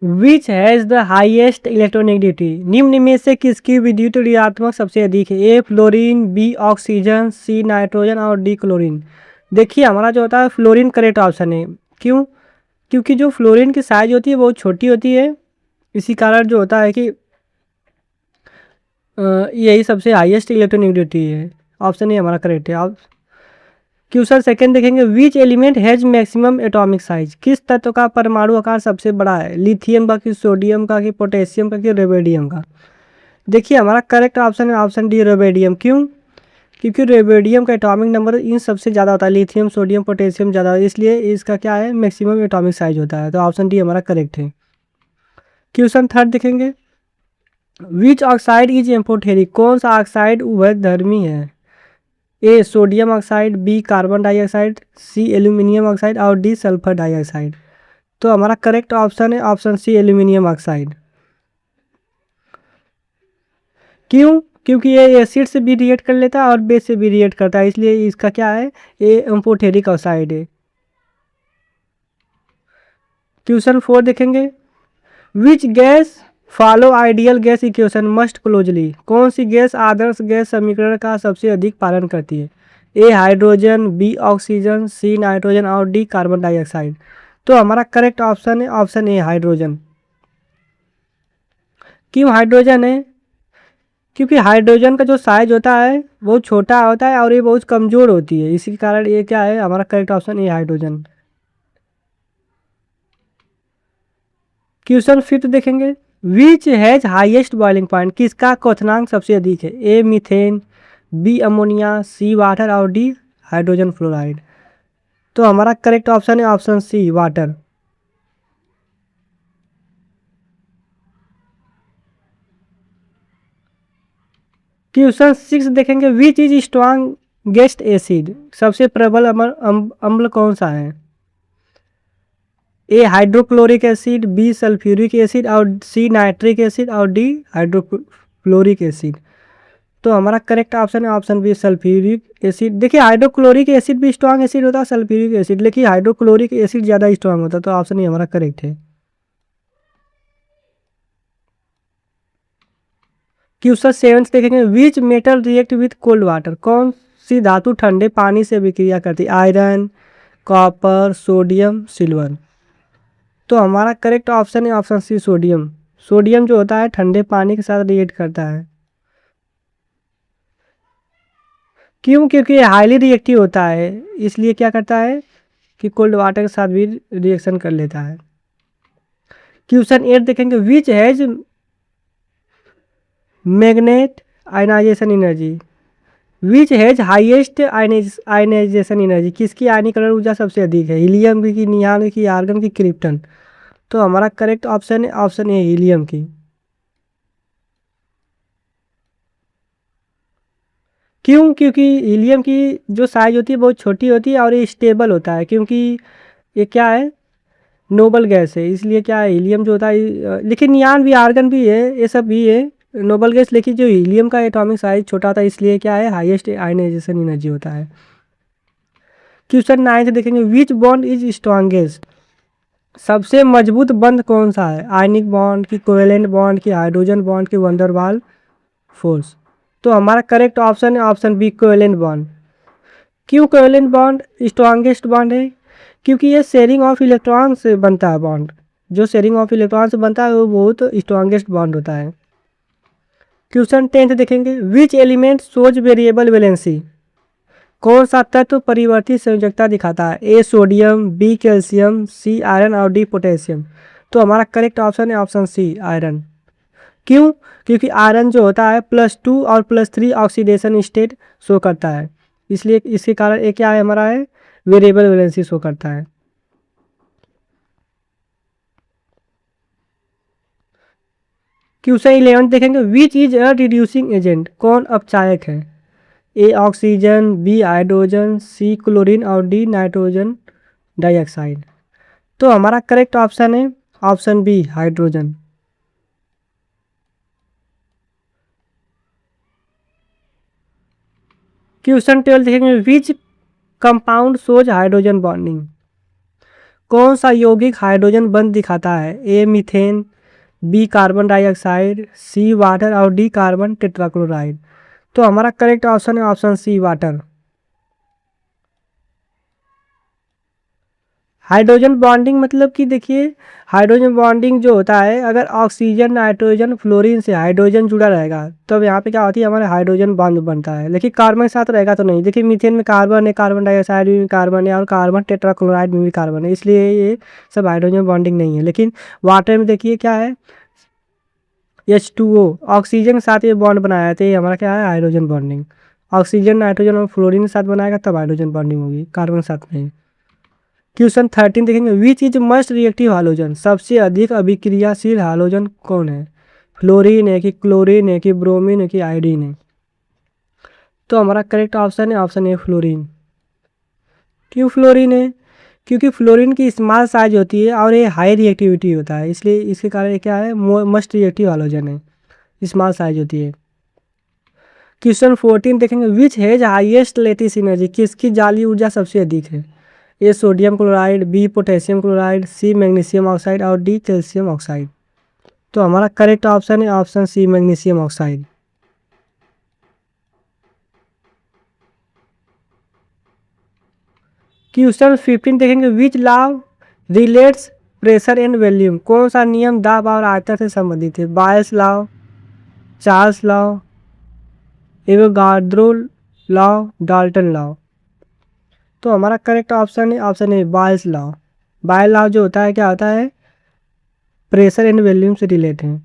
Which has the highest electronegativity, निम्न में से किसकी विद्युत ऋणात्मक सबसे अधिक है? A fluorine, B oxygen, C nitrogen और डी क्लोरीन। देखिए हमारा जो होता है फ्लोरीन करेक्ट ऑप्शन है। क्यों? क्योंकि जो फ्लोरीन की साइज होती है बहुत छोटी होती है, इसी कारण जो होता है कि यही सबसे हाईएस्ट इलेक्ट्रोनेगेटिविटी है। ऑप्शन ए हमारा करेक्ट है। आप क्वेश्चन सेकंड देखेंगे, which element has maximum atomic size, किस तत्व का परमाणु आकार सबसे बड़ा है? लिथियम का, कि सोडियम का, कि पोटेशियम का, कि रेबेडियम का। देखिए हमारा करेक्ट ऑप्शन है ऑप्शन डी रेबेडियम। क्यों? क्योंकि रेबेडियम का एटॉमिक नंबर इन सबसे ज़्यादा होता है, लिथियम सोडियम पोटेशियम ज़्यादा, इसलिए इसका क्या है मैक्सिमम एटॉमिक साइज होता है। तो ऑप्शन डी हमारा करेक्ट है। क्वेश्चन थर्ड देखेंगे, विच ऑक्साइड इज एम्फोटेरिक, कौन सा ऑक्साइड उभयधर्मी है? A sodium oxide, B carbon dioxide, C aluminium oxide और डी सल्फर डाइऑक्साइड। तो हमारा करेक्ट ऑप्शन है ऑप्शन सी एल्यूमिनियम ऑक्साइड। क्यों? क्योंकि ये एसिड से भी रिएक्ट कर लेता है और बेस से भी रिएक्ट करता है, इसलिए इसका क्या है ये एम्फोटेरिक ऑक्साइड है। क्वेश्चन 4 देखेंगे, which gas follow ideal gas equation must closely, कौन सी गैस आदर्श गैस समीकरण का सबसे अधिक पालन करती है? A hydrogen, B oxygen, C nitrogen और डी कार्बन डाइऑक्साइड। तो हमारा करेक्ट ऑप्शन है ऑप्शन ए हाइड्रोजन। क्यों हाइड्रोजन है? क्योंकि हाइड्रोजन का जो साइज होता है बहुत छोटा होता है और ये बहुत कमज़ोर होती है, इसी कारण ये क्या है हमारा correct option A hydrogen. Question fifth देखेंगे, which has highest boiling point, किसका क्वथनांक सबसे अधिक है? A methane, B ammonia, C water और डी हाइड्रोजन फ्लोराइड। तो हमारा करेक्ट ऑप्शन है ऑप्शन सी वाटर। क्वेश्चन 6 देखेंगे, विच इज स्ट्रॉन्गेस्ट एसिड, सबसे प्रबल अम्ल कौन सा है? A hydrochloric acid, B sulphuric acid और सी नाइट्रिक एसिड और डी हाइड्रोक्लोरिक एसिड। तो हमारा करेक्ट ऑप्शन है ऑप्शन बी सल्फ्यूरिक एसिड। देखिए हाइड्रोक्लोरिक एसिड भी स्ट्रॉन्ग एसिड होता है सल्फ्यूरिक एसिड, लेकिन हाइड्रोक्लोरिक एसिड ज़्यादा स्ट्रॉन्ग होता है, तो ऑप्शन ये हमारा करेक्ट है। क्वेश्चन 7 देखेंगे, which metal react with cold water, कौन सी धातु ठंडे पानी से विक्रिया करती है? Iron, copper, sodium, silver. तो हमारा करेक्ट ऑप्शन है ऑप्शन सी सोडियम। सोडियम जो होता है ठंडे पानी के साथ रिएक्ट करता है। क्यों? क्योंकि ये हाईली रिएक्टिव होता है, इसलिए क्या करता है कि कोल्ड वाटर के साथ भी रिएक्शन कर लेता है। क्वेश्चन 8 देखेंगे, which has magnet ionisation energy, which has highest ionisation energy, किसकी आयनीकरण ऊर्जा सबसे अधिक है? हीलियम की, नियान की, आर्गन की, क्रिप्टन। तो हमारा करेक्ट ऑप्शन है ऑप्शन ए हीलियम की। क्यों? क्योंकि हीलियम की जो साइज होती है बहुत छोटी होती है और ये स्टेबल होता है, क्योंकि ये क्या है नोबल गैस है, इसलिए क्या है हीलियम जो होता है लेकिन नियान भी आर्गन भी है ये सब भी है नोबल गैस, लेकिन जो हीलियम का एटॉमिक साइज छोटा होता है इसलिए क्या है हाईएस्ट आयनाइजेशन एनर्जी होता है। क्वेश्चन 9 देखेंगे, विच बॉन्ड इज स्ट्रॉन्गेस्ट, सबसे मजबूत बंध कौन सा है? आयनिक बॉन्ड की, कोवेलेंट बॉन्ड की, हाइड्रोजन बॉन्ड की, वंडरवाल फोर्स। तो हमारा करेक्ट ऑप्शन है ऑप्शन बी कोवेलेंट बॉन्ड। क्यों कोवेलेंट बॉन्ड स्ट्रॉन्गेस्ट बॉन्ड है? क्योंकि ये शेयरिंग ऑफ इलेक्ट्रॉन से बनता है बॉन्ड, जो शेयरिंग ऑफ इलेक्ट्रॉन से बनता है वो बहुत स्ट्रॉन्गेस्ट बॉन्ड होता है। क्वेश्चन 10 देखेंगे, which element shows variable valency, कौन सा तत्व परिवर्तित संयोजकता दिखाता है? A sodium, B calcium, C iron और डी पोटेशियम। तो हमारा करेक्ट ऑप्शन है ऑप्शन सी आयरन। क्यों? क्योंकि आयरन जो होता है +2 और +3 ऑक्सीडेशन स्टेट शो करता है, इसलिए इसके कारण ये क्या है हमारा है वेरिएबल वैलेंसी शो करता है। क्वेश्चन 11 देखेंगे, which is a reducing agent, कौन अपचायक है? A oxygen, B hydrogen, C chlorine और डी नाइट्रोजन डाइऑक्साइड। तो हमारा करेक्ट ऑप्शन है ऑप्शन बी हाइड्रोजन। क्वेश्चन 12 देखेंगे, which compound shows hydrogen bonding, कौन सा यौगिक हाइड्रोजन बंध दिखाता है? A methane, B carbon dioxide, C water और डी कार्बन टेट्राक्लोराइड। तो हमारा करेक्ट ऑप्शन है option C water. Hydrogen bonding मतलब कि देखिए, हाइड्रोजन बॉन्डिंग जो होता है, अगर ऑक्सीजन नाइट्रोजन फ्लोरीन से हाइड्रोजन जुड़ा रहेगा तब यहाँ पे क्या होती है, हमारे हाइड्रोजन बॉन्ड बनता है। लेकिन कार्बन के साथ रहेगा तो नहीं। देखिए मीथेन में कार्बन है, कार्बन डाइऑक्साइड में भी कार्बन है और कार्बन टेट्राक्लोराइड में भी कार्बन है, इसलिए ये सब हाइड्रोजन बॉन्डिंग नहीं है। लेकिन वाटर में देखिए क्या है, H2O, ऑक्सीजन के साथ ये बॉन्ड बनाया है, तो ये हमारा क्या है, हाइड्रोजन बॉन्डिंग। ऑक्सीजन नाइट्रोजन और फ्लोरीन के साथ बनाएगा तब हाइड्रोजन बॉन्डिंग होगी, कार्बन के साथ नहीं। क्वेश्चन 13 देखेंगे, which is must reactive hydrogen, सबसे अधिक अभिक्रियाशील हाइड्रोजन कौन है? फ्लोरीन है कि क्लोरीन है कि ब्रोमीन है कि आयोडीन है? तो हमारा करेक्ट ऑप्शन है ऑप्शन ए फ्लोरीन। क्यों फ्लोरीन है? क्योंकि फ्लोरीन की स्मॉल साइज होती है और ये हाई रिएक्टिविटी होता है, इसलिए इसके कारण ये क्या है, मस्ट रिएक्टिव हाइड्रोजन है, स्मॉल साइज होती है। क्वेश्चन 14 देखेंगे, which has highest lattice energy, किसकी जाली ऊर्जा सबसे अधिक है? A sodium chloride, B potassium chloride, C magnesium oxide और डी कैल्शियम ऑक्साइड। तो हमारा करेक्ट ऑप्शन है option C magnesium oxide. Question 15 देखेंगे, which law relates pressure and volume, कौन सा नियम दाब और आयतन से संबंधित है? Boyle's law, Charles law, Avogadro law, Dalton law. तो हमारा करेक्ट ऑप्शन है option A Boyle's law. Boyle law जो होता है क्या होता है, प्रेशर एंड वॉल्यूम से रिलेट है।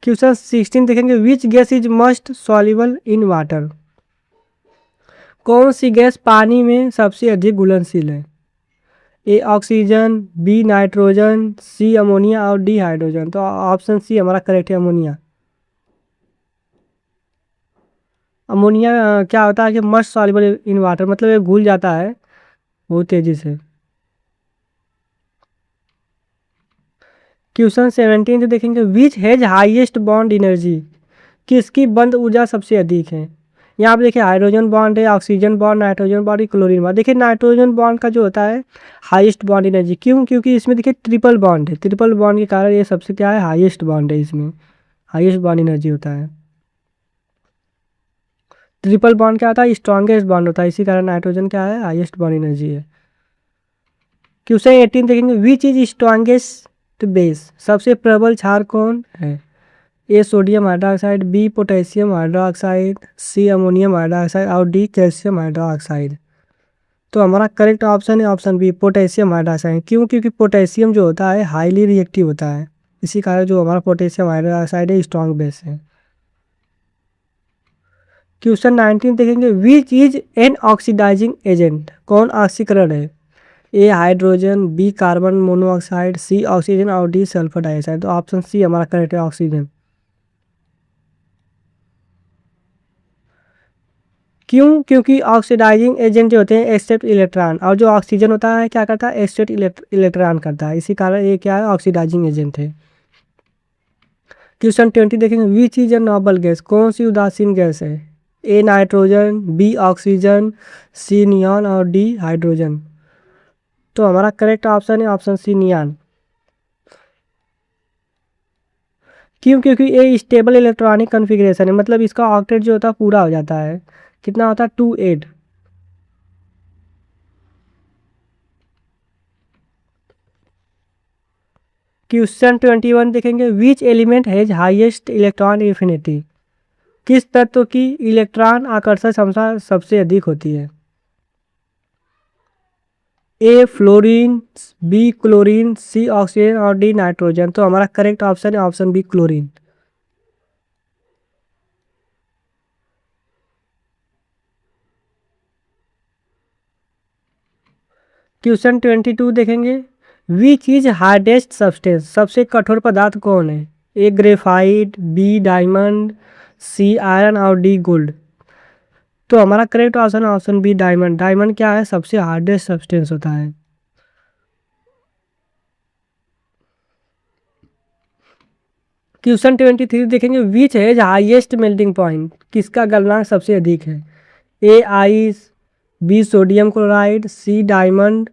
क्वेश्चन 16 देखेंगे, which gas is most soluble in water, कौन सी गैस पानी में सबसे अधिक घुलनशील है? A oxygen, B nitrogen, C ammonia और डी हाइड्रोजन। तो ऑप्शन सी हमारा करेक्ट है अमोनिया। अमोनिया क्या होता है कि मस्ट सॉल्युबल इन वाटर, मतलब ये घुल जाता है बहुत तेजी से। क्वेश्चन 17 से देखेंगे, which has highest bond energy, किसकी बंध ऊर्जा सबसे अधिक है? यहाँ पे देखिए हाइड्रोजन बॉन्ड है, oxygen bond, nitrogen bond, chlorine bond. देखिए नाइट्रोजन बॉन्ड का जो होता है हाईएस्ट बॉन्ड एनर्जी, क्यों? क्योंकि इसमें देखिए ट्रिपल बॉन्ड है, ट्रिपल बॉन्ड के कारण ये सबसे क्या है, हाईएस्ट बॉन्ड है, इसमें हाईएस्ट बॉन्ड एनर्जी होता है। ट्रिपल बॉन्ड क्या होता है, स्ट्रॉन्गेस्ट बॉन्ड होता है, इसी कारण नाइट्रोजन क्या है, हाईएस्ट बॉन्ड एनर्जी है। क्वेश्चन 18 देखेंगे, विच इज स्ट्रॉन्गेस्ट बेस, सबसे प्रबल क्षार कौन है? A sodium hydroxide, B potassium hydroxide, C ammonium hydroxide और डी कैल्शियम हाइड्रोक्साइड। तो हमारा करेक्ट ऑप्शन है ऑप्शन बी पोटेशियम हाइड्रोक्साइड। क्यों? क्योंकि पोटेशियम जो होता है हाईली रिएक्टिव होता है, इसी कारण जो हमारा पोटेशियम हाइड्रोक्साइड है स्ट्रॉन्ग बेस है। क्वेश्चन 19 देखेंगे, which is an oxidising agent, कौन ऑक्सीकरण है? A hydrogen, B carbon monoxide, C oxygen और डी सल्फर डाइऑक्साइड। तो ऑप्शन सी हमारा करेक्ट है ऑक्सीजन। क्यों? क्योंकि ऑक्सीडाइजिंग एजेंट जो होते हैं एक्सेप्ट इलेक्ट्रॉन, और जो ऑक्सीजन होता है क्या करता है, एक्सेप्ट इलेक्ट्रॉन करता है, इसी कारण ये क्या है, ऑक्सीडाइजिंग एजेंट है। क्वेश्चन 20 देखेंगे, which is a noble gas, कौन सी उदासीन गैस है? A nitrogen, B oxygen, C neon और डी हाइड्रोजन। तो हमारा करेक्ट ऑप्शन है ऑप्शन सी नियॉन। क्यों? क्योंकि ये स्टेबल इलेक्ट्रॉनिक कन्फिग्रेशन है, मतलब इसका ऑक्टेट जो होता है पूरा हो जाता है, कितना होता है 2 8। क्वेश्चन 21 देखेंगे, which element has highest electron affinity, किस तत्व की इलेक्ट्रॉन आकर्षण क्षमता सबसे अधिक होती है? A fluorine, B chlorine, C oxygen और डी नाइट्रोजन। तो हमारा करेक्ट ऑप्शन है ऑप्शन बी क्लोरीन। क्वेश्चन 22 देखेंगे, विच इज हार्डेस्ट सब्सटेंस, सबसे कठोर पदार्थ कौन है? A graphite, B diamond, C iron और डी गोल्ड। तो हमारा correct option option B diamond. Diamond क्या है, सबसे हार्डेस्ट सब्सटेंस होता है। क्वेश्चन 23 देखेंगे, विच है हाईएस्ट मेल्टिंग पॉइंट, किसका गलनांक सबसे अधिक है? ए आइस, बी सोडियम क्लोराइड, सी डायमंड,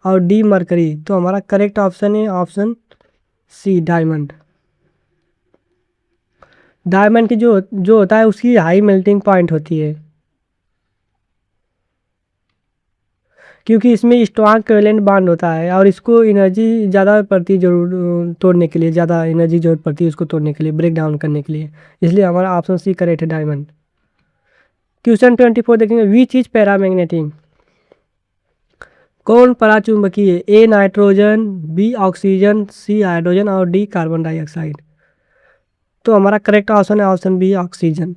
और डी मरकरी। तो हमारा करेक्ट ऑप्शन है ऑप्शन सी डायमंड। डायमंड की जो होता है उसकी हाई मेल्टिंग पॉइंट होती है, क्योंकि इसमें स्ट्रॉन्ग कोवेलेंट बॉन्ड होता है और इसको एनर्जी ज़्यादा पड़ती है जरूर तोड़ने के लिए, ज़्यादा एनर्जी जरूरत पड़ती है उसको तोड़ने के लिए, ब्रेक डाउन करने के लिए। इसलिए हमारा ऑप्शन सी करेक्ट है डायमंड। क्वेश्चन 24 देखेंगे, विच इज पैरामैग्नेटिक। कौन पराचुंबकीय है? A nitrogen, B oxygen, C hydrogen और डी कार्बन डाइऑक्साइड। तो हमारा करेक्ट ऑप्शन है ऑप्शन बी ऑक्सीजन।